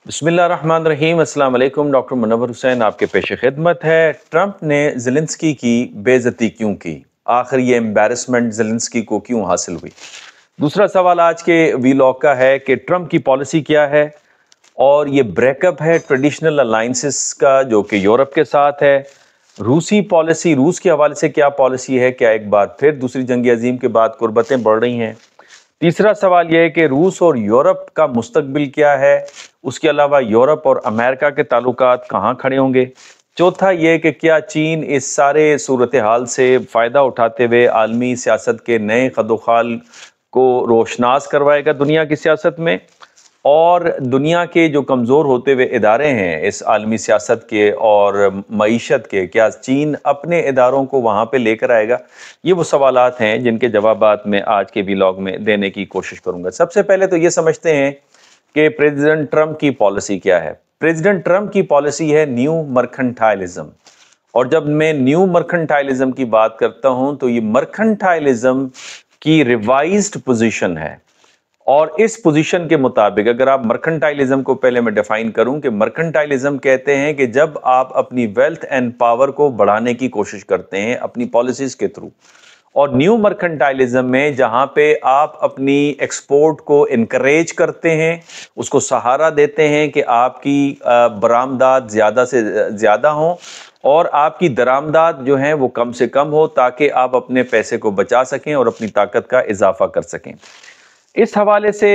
बिस्मिल्लाहिर्रहमानिर्रहीम अस्सलाम वालेकुम। डॉक्टर मुनव्वर हुसैन आपके पेश खिदमत है। ट्रंप ने ज़ेलेंस्की की बेइज्जती क्यों की? आखिर ये एम्बैरसमेंट ज़ेलेंस्की को क्यों हासिल हुई? दूसरा सवाल आज के वीलॉग का है कि ट्रंप की पॉलिसी क्या है और ये ब्रेकअप है ट्रेडिशनल अलायंसेस का जो कि यूरोप के साथ है। रूसी पॉलिसी, रूस के हवाले से क्या पॉलिसी है? क्या एक बार फिर दूसरी जंग अजीम के बाद कुर्बतें बढ़ रही हैं? तीसरा सवाल यह है कि रूस और यूरोप का मुस्तकबिल क्या है? उसके अलावा यूरोप और अमेरिका के ताल्लुकात कहाँ खड़े होंगे? चौथा यह कि क्या चीन इस सारे सूरत हाल से फ़ायदा उठाते हुए आलमी सियासत के नए खदोखाल को रोशनास करवाएगा दुनिया की सियासत में? और दुनिया के जो कमज़ोर होते हुए इदारे हैं इस आलमी सियासत के और मईशत के, क्या चीन अपने इदारों को वहाँ पे लेकर आएगा? ये वो सवालात हैं जिनके जवाबात मैं आज के व्लॉग में देने की कोशिश करूँगा। सबसे पहले तो ये समझते हैं कि प्रेसिडेंट ट्रंप की पॉलिसी क्या है। प्रेसिडेंट ट्रंप की पॉलिसी है न्यू मर्केंटाइलिज्म। और जब मैं न्यू मर्केंटाइलिज्म की बात करता हूँ तो ये मर्केंटाइलिज्म की रिवाइज्ड पोजीशन है। और इस पोजीशन के मुताबिक अगर आप मर्केंटाइलिज्म को पहले मैं डिफाइन करूं कि मर्केंटाइलिज्म कहते हैं कि जब आप अपनी वेल्थ एंड पावर को बढ़ाने की कोशिश करते हैं अपनी पॉलिसीज के थ्रू। और न्यू मर्केंटाइलिज्म में जहां पे आप अपनी एक्सपोर्ट को इनकरेज करते हैं, उसको सहारा देते हैं कि आपकी बरामदात ज़्यादा से ज़्यादा हों और आपकी दरामदात जो हैं वो कम से कम हो, ताकि आप अपने पैसे को बचा सकें और अपनी ताकत का इजाफा कर सकें। इस हवाले से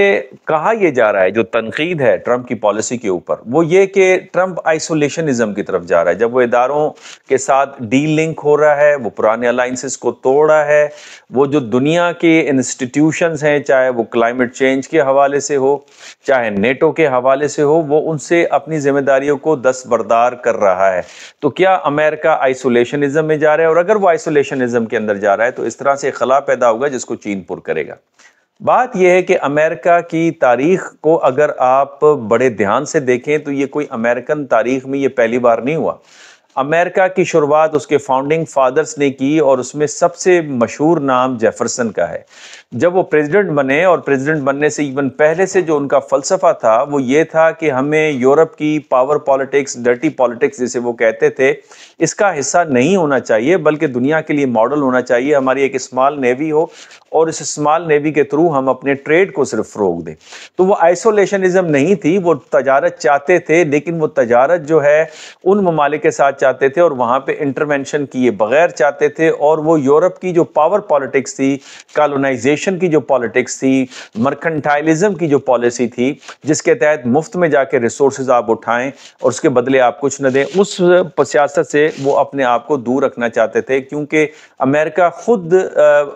कहा यह जा रहा है, जो तनकीद है ट्रंप की पॉलिसी के ऊपर, वो ये कि ट्रंप आइसोलेशनिज्म की तरफ जा रहा है। जब वो इदारों के साथ डील लिंक हो रहा है, वो पुराने अलाइंसेस को तोड़ रहा है, वो जो दुनिया के इंस्टीट्यूशंस हैं, चाहे वो क्लाइमेट चेंज के हवाले से हो, चाहे नेटो के हवाले से हो, वो उनसे अपनी जिम्मेदारियों को दस्तबरदार कर रहा है। तो क्या अमेरिका आइसोलेशनिज्म में जा रहा है? और अगर वो आइसोलेशनिज्म के अंदर जा रहा है तो इस तरह से खला पैदा होगा जिसको चीन पुर करेगा। बात यह है कि अमेरिका की तारीख को अगर आप बड़े ध्यान से देखें तो ये कोई अमेरिकन तारीख में ये पहली बार नहीं हुआ। अमेरिका की शुरुआत उसके फाउंडिंग फादर्स ने की और उसमें सबसे मशहूर नाम जेफरसन का है। जब वो प्रेसिडेंट बने और प्रेसिडेंट बनने से इवन पहले से जो उनका फलसफा था वो ये था कि हमें यूरोप की पावर पॉलिटिक्स, डर्टी पॉलिटिक्स जिसे वो कहते थे, इसका हिस्सा नहीं होना चाहिए, बल्कि दुनिया के लिए मॉडल होना चाहिए। हमारी एक स्मॉल नेवी हो और इस स्मॉल नेवी के थ्रू हम अपने ट्रेड को सिर्फ फ़रोग दें। तो वो आइसोलेशनिज्म नहीं थी, वो तजारत चाहते थे, लेकिन वो तजारत जो है उन ममालिक के साथ चाहते थे और वहाँ पे इंटरवेंशन किए बगैर चाहते थे। और वो यूरोप की जो पावर पॉलिटिक्स थी, कॉलोनाइजेशन की जो पॉलिटिक्स थी, मर्केंटाइलिज्म की जो पॉलिसी थी, जिसके तहत मुफ्त में जाके रिसोर्सेज आप उठाएं और उसके बदले आप कुछ न दें, उस सियासत से वो अपने आप को दूर रखना चाहते थे, क्योंकि अमेरिका खुद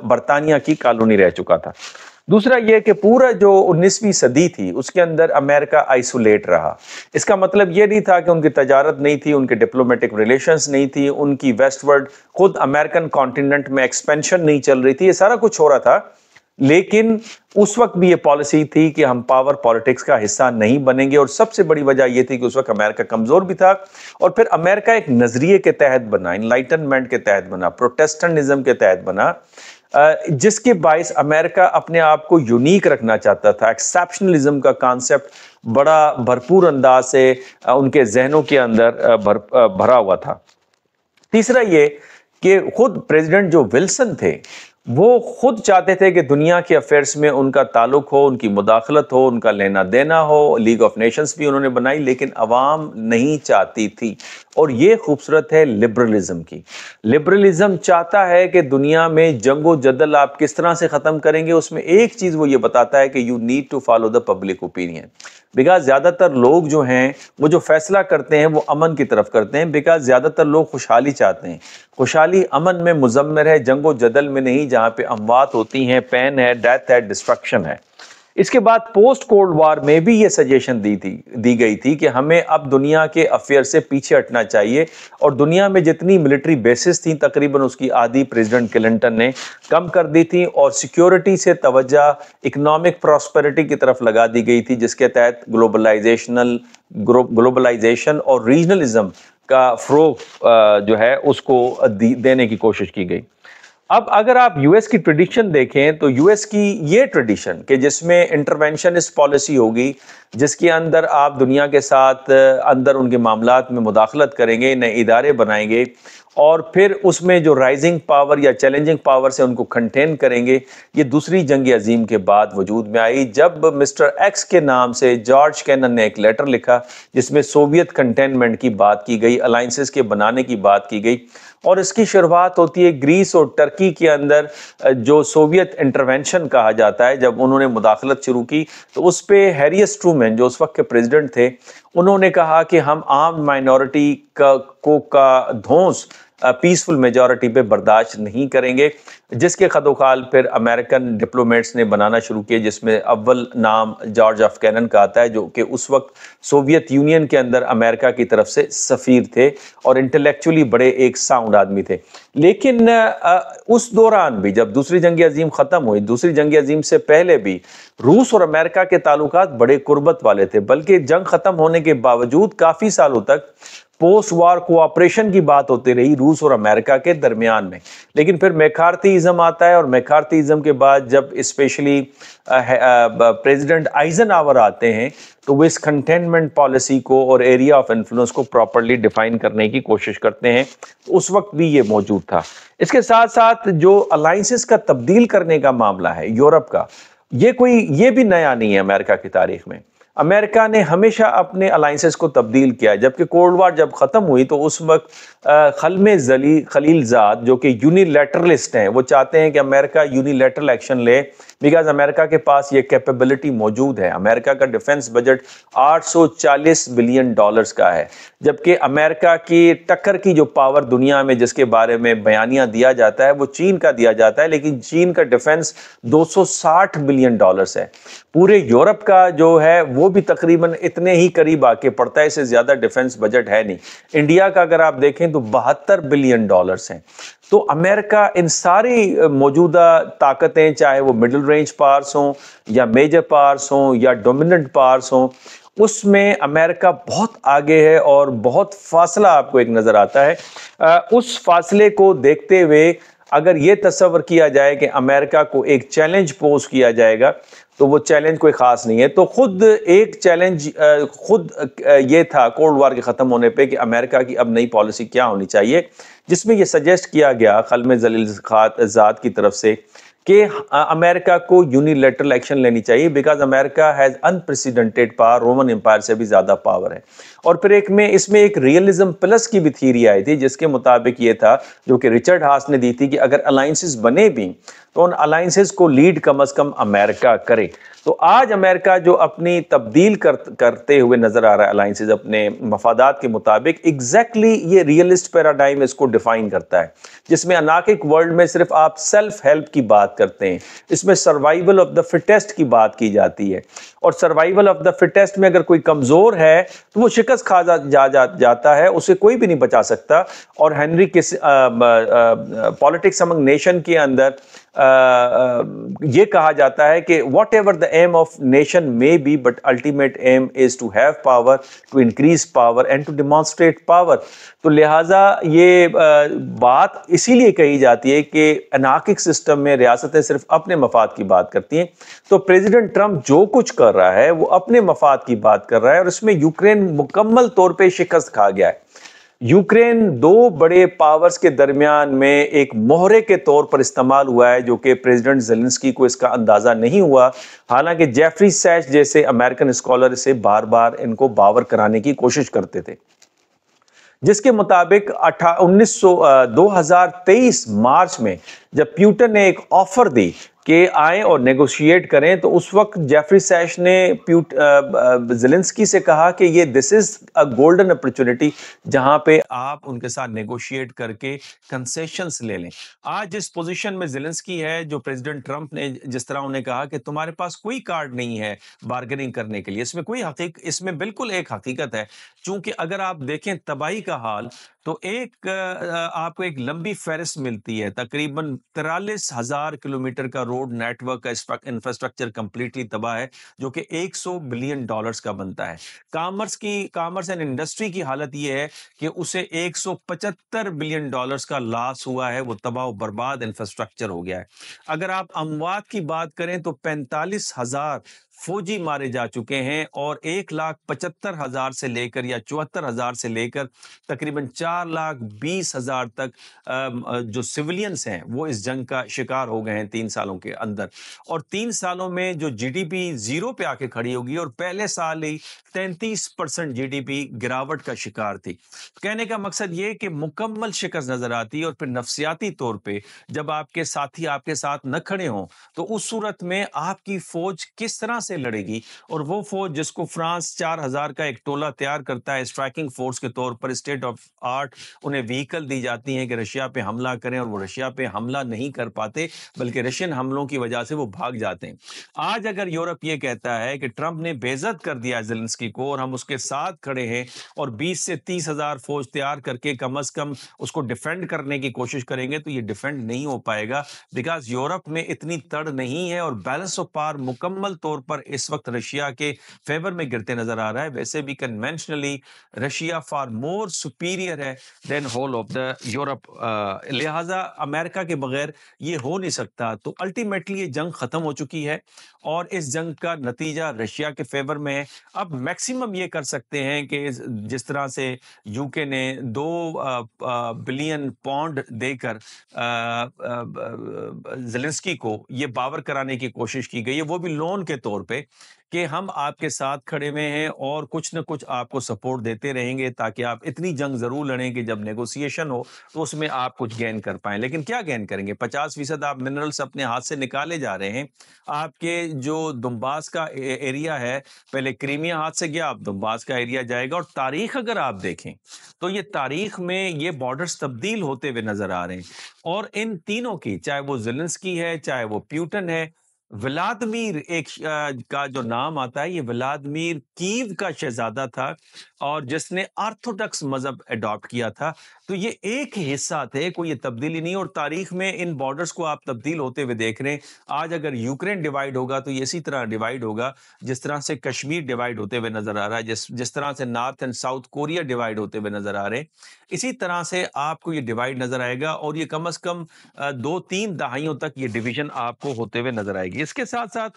बरतानिया की कॉलोनी रह चुका था। दूसरा यह कि पूरा जो 19वीं सदी थी उसके अंदर अमेरिका आइसोलेट रहा। इसका मतलब यह नहीं था कि उनकी तजारत नहीं थी, उनके डिप्लोमेटिक रिलेशंस नहीं थी, उनकी वेस्टवर्ड खुद अमेरिकन कॉन्टिनेंट में एक्सपेंशन नहीं चल रही थी, ये सारा कुछ हो रहा था। लेकिन उस वक्त भी ये पॉलिसी थी कि हम पावर पॉलिटिक्स का हिस्सा नहीं बनेंगे। और सबसे बड़ी वजह यह थी कि उस वक्त अमेरिका कमजोर भी था और फिर अमेरिका एक नजरिए के तहत बना, इनलाइटनमेंट के तहत बना, प्रोटेस्टेंटिज्म के तहत बना, जिसके बायस अमेरिका अपने आप को यूनिक रखना चाहता था। एक्सेप्शनलिज्म का कॉन्सेप्ट बड़ा भरपूर अंदाज से उनके जहनों के अंदर भरा हुआ था। तीसरा ये कि खुद प्रेसिडेंट जो विल्सन थे वो खुद चाहते थे कि दुनिया के अफेयर्स में उनका ताल्लुक हो, उनकी मुदाखलत हो, उनका लेना देना हो। लीग ऑफ नेशंस भी उन्होंने बनाई, लेकिन अवाम नहीं चाहती थी। और ये खूबसूरत है लिबरलिज्म की। लिबरलिज्म चाहता है कि दुनिया में जंगो जदल आप किस तरह से ख़त्म करेंगे, उसमें एक चीज़ वो ये बताता है कि you need to follow the public opinion. Because ज़्यादातर लोग जो हैं वो जो फैसला करते हैं वो अमन की तरफ करते हैं, बिकॉज ज़्यादातर लोग खुशहाली चाहते हैं। खुशहाली अमन में मुजम्मर है, जंगो जदल में नहीं, जहाँ पे अमवात होती हैं, पेन है, डेथ है, डिस्ट्रक्शन है। इसके बाद पोस्ट कोल्ड वार में भी ये सजेशन दी गई थी कि हमें अब दुनिया के अफेयर से पीछे हटना चाहिए और दुनिया में जितनी मिलिट्री बेसिस थी तकरीबन उसकी आधी प्रेसिडेंट क्लिंटन ने कम कर दी थी और सिक्योरिटी से तवज्जो इकोनॉमिक प्रॉस्पेरिटी की तरफ लगा दी गई थी, जिसके तहत ग्लोबलाइजेशन और रीजनलिज्म का फ़रोग जो है उसको देने की कोशिश की गई। अब अगर आप यूएस की ट्रेडिशन देखें तो यूएस की ये ट्रेडिशन कि जिसमें इंटरवेंशनिस्ट पॉलिसी होगी, जिसके अंदर आप दुनिया के साथ अंदर उनके मामलात में मुदाखलत करेंगे, नए इदारे बनाएंगे और फिर उसमें जो राइजिंग पावर या चैलेंजिंग पावर से उनको कंटेन करेंगे, ये दूसरी जंग अजीम के बाद वजूद में आई जब मिस्टर एक्स के नाम से जॉर्ज कैनन ने एक लेटर लिखा जिसमें सोवियत कंटेनमेंट की बात की गई, अलाइंसेस के बनाने की बात की गई। और इसकी शुरुआत होती है ग्रीस और टर्की के अंदर जो सोवियत इंटरवेंशन कहा जाता है, जब उन्होंने मुदाखलत शुरू की तो उस पे हैरियस ट्रूमैन जो उस वक्त के प्रेसिडेंट थे, उन्होंने कहा कि हम आर्म्ड माइनॉरिटी का ध्वंस पीसफुल मेजॉरिटी पे बर्दाश्त नहीं करेंगे, जिसके खदोखाल फिर अमेरिकन डिप्लोमेट्स ने बनाना शुरू किए, जिसमें अव्वल नाम जॉर्ज एफ कैनन का आता है जो कि उस वक्त सोवियत यूनियन के अंदर अमेरिका की तरफ से सफ़ीर थे और इंटेलेक्चुअली बड़े एक साउंड आदमी थे। लेकिन उस दौरान भी जब दूसरी जंग अजीम ख़त्म हुई, दूसरी जंग अजीम से पहले भी रूस और अमेरिका के ताल्लुकात बड़े कुर्बत वाले थे, बल्कि जंग ख़त्म होने के बावजूद काफ़ी सालों तक पोस्ट वार कोऑपरेशन की बात होती रही रूस और अमेरिका के दरमियान में। लेकिन फिर मैकार्थीइज्म आता है और मैकार्थीइज्म के बाद जब स्पेशली प्रेसिडेंट आइजनहावर आते हैं तो वो इस कंटेनमेंट पॉलिसी को और एरिया ऑफ इन्फ्लुएंस को प्रॉपर्ली डिफाइन करने की कोशिश करते हैं। तो उस वक्त भी ये मौजूद था। इसके साथ साथ जो अलाइंसेस का तब्दील करने का मामला है यूरोप का, ये भी नया नहीं है अमेरिका की तारीख में। अमेरिका ने हमेशा अपने अलाइंसेस को तब्दील किया, जबकि कोल्ड वार जब ख़त्म हुई तो उस वक्त खलमे खलीलजाद जो कि यूनिलैटरलिस्ट हैं, वो चाहते हैं कि अमेरिका यूनिलैटरल एक्शन ले, बिकॉज अमेरिका के पास ये कैपेबिलिटी मौजूद है। अमेरिका का डिफेंस बजट 840 बिलियन डॉलर्स का है, जबकि अमेरिका की टक्कर की जो पावर दुनिया में जिसके बारे में बयानियां दिया जाता है वो चीन का दिया जाता है, लेकिन चीन का डिफेंस 260 बिलियन डॉलर्स है। पूरे यूरोप का जो है वो भी तकरीबन इतने ही करीब आके पड़ता है, इससे ज्यादा डिफेंस बजट है नहीं। इंडिया का अगर आप देखें तो 72 बिलियन डॉलर्स हैं। तो अमेरिका इन सारी मौजूदा ताकतें, चाहे वो मिडिल रेंज पावर्स हों या मेजर पावर्स हों या डोमिनेंट पावर्स हों, उसमें अमेरिका बहुत आगे है और बहुत फासला आपको एक नजर आता है। उस फासले को देखते हुए अगर ये तस्वर किया जाए कि अमेरिका को एक चैलेंज पोज किया जाएगा तो वो चैलेंज कोई खास नहीं है। तो खुद एक चैलेंज ये था कोल्ड वार के ख़त्म होने पे कि अमेरिका की अब नई पॉलिसी क्या होनी चाहिए, जिसमें ये सजेस्ट किया गया खलमे खलीलजाद की तरफ से कि अमेरिका को यूनिलैटरल एक्शन लेनी चाहिए, because America has unprecedented power, Roman empire से भी ज़्यादा पावर है। और फिर इसमें एक रियलिज्म प्लस की भी थीरी आई थी, जिसके मुताबिक ये था, जो कि रिचर्ड हास ने दी थी, कि अगर अलाइंसेस बने भी तो उन अलाइंसेस को लीड कम से कम अमेरिका करे। तो आज अमेरिका जो अपनी तब्दील करते हुए नजर आ रहा है अलाइंसेस अपने मफादात के मुताबिक, एग्जैक्टली ये रियलिस्ट पैराडाइम इसको डिफाइन करता है, जिसमें अनार्किक वर्ल्ड में सिर्फ आप सेल्फ हेल्प की बात करते हैं, इसमें सर्वाइवल ऑफ द फिटेस्ट की बात की जाती है। और सर्वाइवल ऑफ द फिटेस्ट में अगर कोई कमजोर है तो वो शिकस्त खा जाता है, उसे कोई भी नहीं बचा सकता। और हेनरी किस पॉलिटिक्स अमंग नेशन के अंदर ये कहा जाता है कि whatever the aim of nation may be, but ultimate aim is to have power, to increase power and to demonstrate power. तो लिहाजा ये बात इसीलिए कही जाती है कि अनार्किक सिस्टम में रियासतें सिर्फ अपने मफाद की बात करती हैं। तो प्रेसिडेंट ट्रंप जो कुछ कर रहा है वो अपने मफाद की बात कर रहा है, और इसमें यूक्रेन मुकम्मल तौर पे शिकस्त खा गया है। यूक्रेन दो बड़े पावर्स के दरमियान में एक मोहरे के तौर पर इस्तेमाल हुआ है, जो कि प्रेसिडेंट ज़ेलेंस्की को इसका अंदाजा नहीं हुआ। हालांकि जेफरी सैश जैसे अमेरिकन स्कॉलर इसे बार बार इनको बावर कराने की कोशिश करते थे, जिसके मुताबिक 2023 मार्च में जब प्यूटन ने एक ऑफर दी कि आए और नेगोशिएट करें, तो उस वक्त जेफरी सैश ने ज़ेलेंस्की से कहा कि ये this is a golden opportunity जहां पे आप उनके साथ नेगोशिएट करके कंसेशंस ले लें। आज जिस पोजीशन में ज़ेलेंस्की है, जो प्रेसिडेंट ट्रंप ने जिस तरह उन्हें कहा कि तुम्हारे पास कोई कार्ड नहीं है बार्गेनिंग करने के लिए, इसमें बिल्कुल एक हकीकत है। चूंकि अगर आप देखें तबाही का हाल तो एक आपको एक लंबी फहरिस्त मिलती है, तकरीबन 43,000 किलोमीटर का रोड नेटवर्क का इंफ्रास्ट्रक्चर कंप्लीटली तबाह है, जो कि $100 बिलियन का बनता है। कॉमर्स एंड इंडस्ट्री की हालत ये है कि उसे $175 बिलियन का लॉस हुआ है, वो तबाह बर्बाद इंफ्रास्ट्रक्चर हो गया है। अगर आप अमवात की बात करें तो 45,000 फौजी मारे जा चुके हैं और 1,75,000 से लेकर या 74,000 से लेकर तकरीबन 4,20,000 तक जो सिविलियंस हैं वो इस जंग का शिकार हो गए हैं 3 सालों के अंदर। और 3 सालों में जो जीडीपी जीरो पे आके खड़ी होगी, और पहले साल ही 33% जीडीपी गिरावट का शिकार थी। कहने का मकसद ये कि मुकम्मल शिकस्त नजर आती है, और फिर नफसियाती तौर पे जब आपके साथी आपके साथ न खड़े हों तो उस सूरत में आपकी फौज किस तरह से लड़ेगी। और वो फौज जिसको फ्रांस 4,000 का एक टोला तैयार करता है स्ट्राइकिंग फोर्स के तौर पर, स्टेट ऑफ आर्ट, उन्हें व्हीकल दी जाती हैं कि रशिया पे हमला करें, और वो रशिया पे हमला नहीं कर पाते, बल्कि रशियन हमलों की वजह से वो भाग जाते हैं। आज अगर यूरोप ये कहता है कि ट्रंप ने बेइज्जत कर दिया ज़ेलेंस्की को और हम उसके साथ खड़े हैं, और 20 से 30,000 फौज तैयार करके कम अज कम उसको डिफेंड करने की कोशिश करेंगे, तो ये डिफेंड नहीं हो पाएगा, बिकॉज यूरोप में इतनी तड़ नहीं है, और बैलेंस ऑफ पावर मुकम्मल तौर पर इस वक्त रशिया के फेवर में गिरते नजर आ रहा है। वैसे भी conventionally Russia far more superior है than whole of the Europe, लिहाजा अमेरिका के बगैर ये हो नहीं सकता। तो अल्टीमेटली ये जंग खत्म हो चुकी है, और इस जंग का नतीजा रशिया के फेवर में है। अब मैक्सिमम ये कर सकते हैं कि जिस तरह से यूके ने 2 बिलियन पाउंड देकर ज़ेलेंस्की को ये बावर कराने की कोशिश की गई है, वो भी लोन के तौर पे, कि हम आपके साथ खड़े हुए हैं और कुछ न कुछ आपको सपोर्ट देते रहेंगे, ताकि आप इतनी जंग जरूर लड़ें कि जब नेगोशिएशन हो तो उसमें आप कुछ गेन कर पाएं। लेकिन क्या गेन करेंगे? 50% आप मिनरल्स अपने हाथ से निकाले जा रहे हैं। आपके जो दुम्बास का एरिया है, पहले क्रीमिया हाथ से गया, अब दुम्बास का एरिया जाएगा। और तारीख अगर आप देखें तो ये तारीख में ये बॉर्डर्स तब्दील होते हुए नजर आ रहे हैं, और इन तीनों की, चाहे वो ज़ेलेंस्की है, चाहे वो प्यूटन है, व्लादिमीर एक का जो नाम आता है, ये व्लादिमीर कीव का शहजादा था, और जिसने ऑर्थोडॉक्स मजहब अडॉप्ट किया था। तो ये एक हिस्सा थे, कोई ये तब्दीली नहीं। और तारीख में इन बॉर्डर्स को आप तब्दील होते हुए देख रहे हैं। आज अगर यूक्रेन डिवाइड होगा तो ये इसी तरह डिवाइड होगा जिस तरह से कश्मीर डिवाइड होते हुए नजर आ रहा है, जिस तरह से north and south Korea divide होते हुए नजर आ रहे हैं, इसी तरह से आपको ये डिवाइड नजर आएगा। और ये कम अज कम 2-3 दहाइयों तक ये डिवीजन आपको होते हुए नजर आएगी। इसके साथ साथ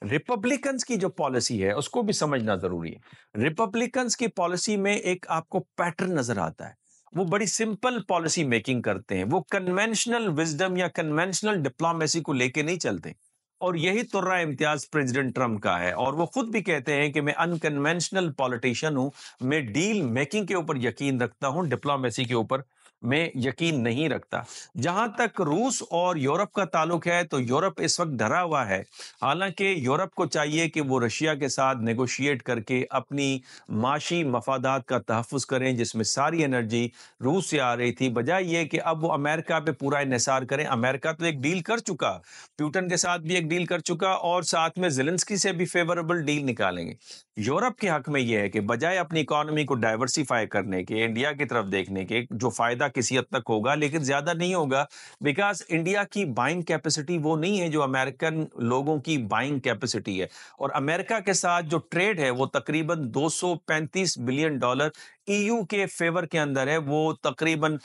रिपब्लिकन्स की जो पॉलिसी है उसको भी समझना जरूरी है। रिपब्लिकन्स की पॉलिसी में एक आपको पैटर्न नजर आता है। वो बड़ी सिंपल पॉलिसी मेकिंग करते हैं, वो कन्वेंशनल विजडम या कन्वेंशनल डिप्लोमेसी को लेके नहीं चलते। और यही तुर्रा इम्तियाज प्रेसिडेंट ट्रंप का है, और वो खुद भी कहते हैं कि मैं अनकन्वेंशनल पॉलिटिशियन हूं, मैं डील मेकिंग के ऊपर यकीन रखता हूं, डिप्लोमेसी के ऊपर मैं यकीन नहीं रखता। जहां तक रूस और यूरोप का ताल्लुक है, तो यूरोप इस वक्त डरा हुआ है। हालांकि यूरोप को चाहिए कि वो रशिया के साथ नेगोशिएट करके अपनी माशी मफादात का तहफ़्फ़ुज़ करें, जिसमें सारी एनर्जी रूस से आ रही थी, बजाय ये कि अब वो अमेरिका पे पूरा इन्हिसार करें। अमेरिका तो एक डील कर चुका, प्यूटन के साथ भी एक डील कर चुका, और साथ में ज़ेलेंस्की से भी फेवरेबल डील निकालेंगे। यूरोप के हक में यह है कि बजाय अपनी इकोनॉमी को डाइवर्सिफाई करने के, इंडिया की तरफ देखने के, जो फायदा किसी हद तक होगा लेकिन ज्यादा नहीं होगा, बिकॉज इंडिया की बाइंग कैपेसिटी वो नहीं है जो अमेरिकन लोगों की बाइंग कैपेसिटी है। और अमेरिका के साथ जो ट्रेड है वो तकरीबन $235 बिलियन ईयू के फेवर के अंदर है। वो तकरीबन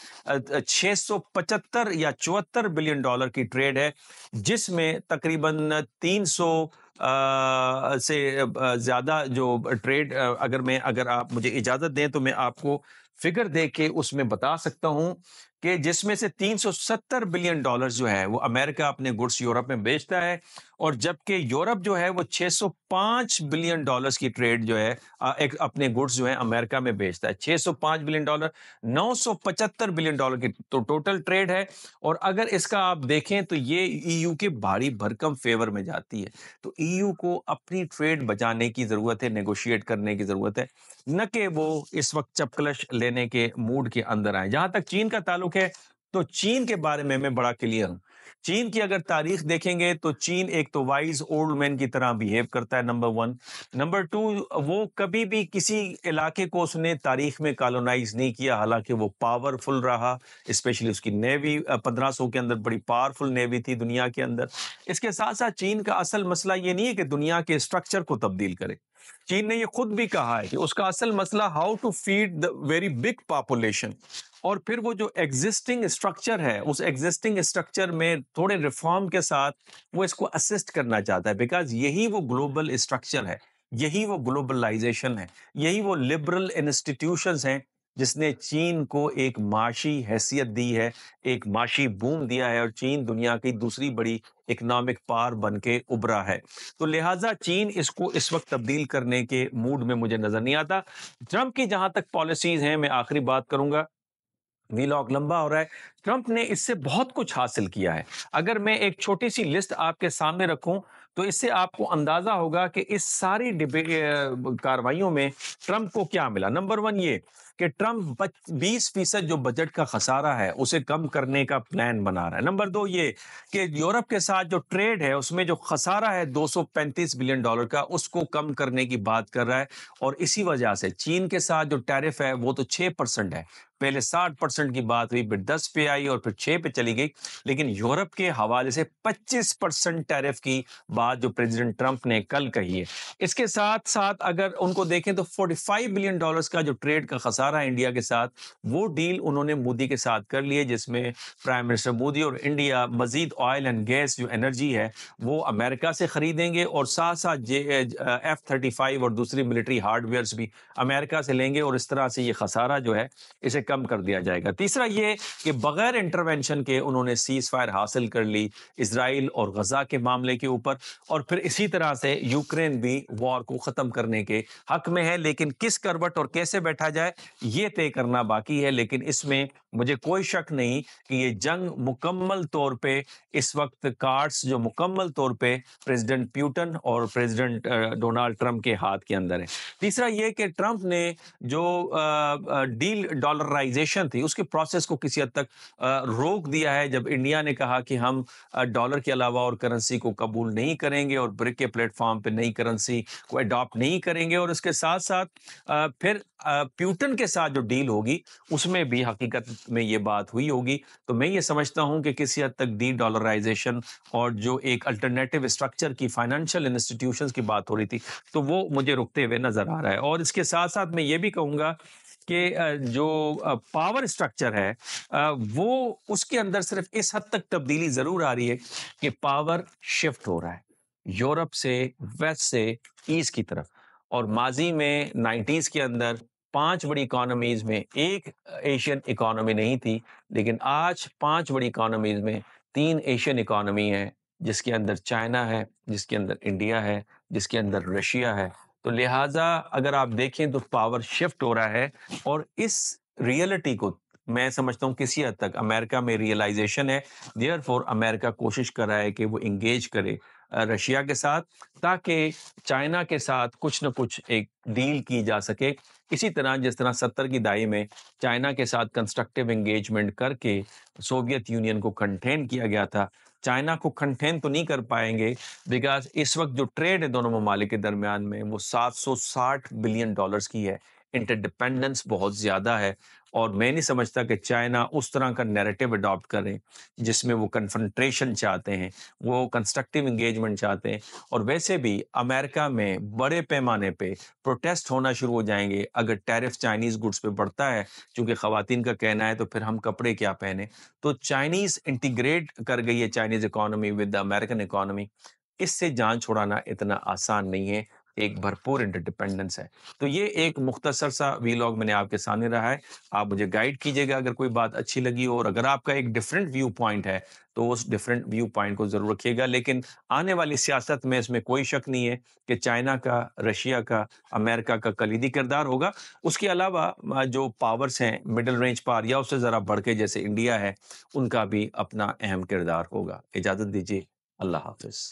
675 या 74 बिलियन डॉलर की ट्रेड है, जिसमें तकरीबन 300 से ज्यादा जो ट्रेड, अगर आप मुझे इजाजत दें तो मैं आपको फिगर दे के उसमें बता सकता हूं कि जिसमें से 370 बिलियन डॉलर जो है वो अमेरिका अपने गुड्स यूरोप में बेचता है, और जबकि यूरोप जो है वो 605 बिलियन डॉलर्स की ट्रेड जो है एक अपने गुड्स जो है अमेरिका में बेचता है। 605 बिलियन डॉलर, 975 बिलियन डॉलर की तो टोटल ट्रेड है। और अगर इसका आप देखें तो ये ईयू के भारी भरकम फेवर में जाती है। तो ईयू को अपनी ट्रेड बचाने की जरूरत है, नेगोशिएट करने की जरूरत है, न कि वो इस वक्त चपकलश लेने के मूड के अंदर आए। जहां तक चीन का ताल्लुक है, तो चीन के बारे में मैं बड़ा क्लियर हूं चीन की अगर तारीख देखेंगे तो चीन एक तो वाइज ओल्ड मैन की तरह बिहेव करता है, नंबर वन। नंबर टू, वो कभी भी किसी इलाके को उसने तारीख में कॉलोनाइज नहीं किया, हालांकि वो पावरफुल रहा। स्पेशली उसकी नेवी 1500 के अंदर बड़ी पावरफुल नेवी थी दुनिया के अंदर। इसके साथ साथ चीन का असल मसला ये नहीं है कि दुनिया के स्ट्रक्चर को तब्दील करे। चीन ने ये खुद भी कहा है कि उसका असल मसला how to feed the very big population, और फिर वो जो एग्जिस्टिंग स्ट्रक्चर है उस एग्जिस्टिंग स्ट्रक्चर में थोड़े रिफॉर्म के साथ वो इसको असिस्ट करना चाहता है, बिकॉज यही वो ग्लोबल स्ट्रक्चर है, यही वो ग्लोबलाइजेशन है, यही वो लिबरल इंस्टीट्यूशंस हैं जिसने चीन को एक माशी हैसियत दी है, एक माशी बूम दिया है, और चीन दुनिया की दूसरी बड़ी इकोनॉमिक पावर बन के उभरा है। तो लिहाजा चीन इसको इस वक्त तब्दील करने के मूड में मुझे नजर नहीं आता। ट्रंप की जहां तक पॉलिसीज हैं, मैं आखिरी बात करूंगा, वीलॉग लंबा हो रहा है। ट्रंप ने इससे बहुत कुछ हासिल किया है। अगर मैं एक छोटी सी लिस्ट आपके सामने रखूं तो इससे आपको अंदाजा होगा कि इस सारी कार्रवाइयों में ट्रंप को क्या मिला। नंबर वन ये कि ट्रंप 20% जो बजट का खसारा है उसे कम करने का प्लान बना रहा है। नंबर दो ये कि यूरोप के साथ जो ट्रेड है उसमें जो खसारा है $235 बिलियन का, उसको कम करने की बात कर रहा है। और इसी वजह से चीन के साथ जो टैरिफ है वो तो 6% है, पहले 60% की बात हुई, फिर 10 पे आई और फिर 6 पे चली गई, लेकिन यूरोप के हवाले से 25% टैरिफ की बात जो प्रेसिडेंट ट्रंप ने कल कही है। इसके साथ साथ अगर उनको देखें तो $45 बिलियन का जो ट्रेड का खसारा है इंडिया के साथ, वो डील उन्होंने मोदी के साथ कर लिए, जिसमें प्राइम मिनिस्टर मोदी और इंडिया मजीद ऑयल एंड गैस जो एनर्जी है वो अमेरिका से खरीदेंगे, और साथ साथ F-35 और दूसरी मिलिट्री हार्डवेयर भी अमेरिका से लेंगे, और इस तरह से ये खसारा जो है इसे कम कर दिया जाएगा। तीसरा ये कि बगैर इंटरवेंशन के उन्होंने सीज फायर हासिल कर ली इजराइल और गजा के मामले के ऊपर, और फिर इसी तरह से यूक्रेन भी वॉर को खत्म करने के हक में है, लेकिन किस करवट और कैसे बैठा जाए ये तय करना बाकी है। लेकिन इसमें मुझे कोई शक नहीं कि ये जंग मुकम्मल तौर पे इस वक्त कार्ड्स जो मुकम्मल तौर पे प्रेसिडेंट प्यूटन और प्रेसिडेंट डोनाल्ड ट्रंप के हाथ के अंदर है। तीसरा ये कि ट्रंप ने जो डील डॉलराइजेशन थी उसके प्रोसेस को किसी हद तक रोक दिया है, जब इंडिया ने कहा कि हम डॉलर के अलावा और करेंसी को कबूल नहीं करेंगे और ब्रिक के प्लेटफॉर्म पे नई करेंसी को अडॉप्ट नहीं करेंगे। और इसके साथ साथ फिर प्यूटन के साथ जो डील होगी उसमें भी हकीकत में ये बात हुई होगी। तो मैं ये समझता हूं कि किसी हद तक डी डॉलराइजेशन और जो एक अल्टरनेटिव स्ट्रक्चर की फाइनेंशियल इंस्टीट्यूशंस की बात हो रही थी, तो वो मुझे रुकते हुए नजर आ रहा है। और इसके साथ साथ मैं ये भी कहूंगा कि जो पावर स्ट्रक्चर है वो उसके अंदर सिर्फ इस हद तक तब्दीली जरूर आ रही है कि पावर शिफ्ट हो रहा है यूरोप से वेस्ट से ईस्ट की तरफ। और माजी में 90s के अंदर 5 बड़ी इकोनॉमीज में एक एशियन इकोनॉमी नहीं थी, लेकिन आज 5 बड़ी इकोनॉमीज में 3 एशियन इकोनॉमी है, जिसके अंदर चाइना है, जिसके अंदर इंडिया है, जिसके अंदर रशिया है। तो लिहाजा अगर आप देखें तो पावर शिफ्ट हो रहा है, और इस रियलिटी को मैं समझता हूं किसी हद तक अमेरिका में रियलाइजेशन है। देयरफॉर अमेरिका कोशिश कर रहा है कि वो इंगेज करे रशिया के साथ, ताकि चाइना के साथ कुछ न कुछ एक डील की जा सके। इसी तरह जिस तरह 70 की दहाई में चाइना के साथ कंस्ट्रक्टिव एंगेजमेंट करके सोवियत यूनियन को कंटेन किया गया था, चाइना को कंटेन तो नहीं कर पाएंगे, बिकॉज इस वक्त जो ट्रेड है दोनों ममालिक के दरमियान में वो $760 बिलियन की है। इंटरडिपेंडेंस बहुत ज़्यादा है, और मैं नहीं समझता कि चाइना उस तरह का नैरेटिव अडॉप्ट करें जिसमें वो कन्फ्रंटेशन चाहते हैं, वो कंस्ट्रक्टिव इंगेजमेंट चाहते हैं। और वैसे भी अमेरिका में बड़े पैमाने पे प्रोटेस्ट होना शुरू हो जाएंगे अगर टैरिफ चाइनीज़ गुड्स पे बढ़ता है, क्योंकि ख़वातीन का कहना है तो फिर हम कपड़े क्या पहने। तो चाइनीज़ इंटीग्रेट कर गई है Chinese economy with the American economy. इससे जान छुड़ाना इतना आसान नहीं है, एक भरपूर इंटरडिपेंडेंस है। तो ये एक मुख्तसर सा वीलॉग मैंने आपके सामने रहा है। आप मुझे गाइड कीजिएगा अगर कोई बात अच्छी लगी हो, और अगर आपका एक डिफरेंट व्यू पॉइंट है तो उस डिफरेंट व्यू पॉइंट को जरूर रखिएगा। लेकिन आने वाली सियासत में इसमें कोई शक नहीं है कि चाइना का, रशिया का, अमेरिका का कलीदी किरदार होगा। उसके अलावा जो पावर्स हैं मिडिल रेंज पावर या उससे ज़रा बढ़ के जैसे इंडिया है, उनका भी अपना अहम किरदार होगा। इजाज़त दीजिए, अल्लाह हाफिज़।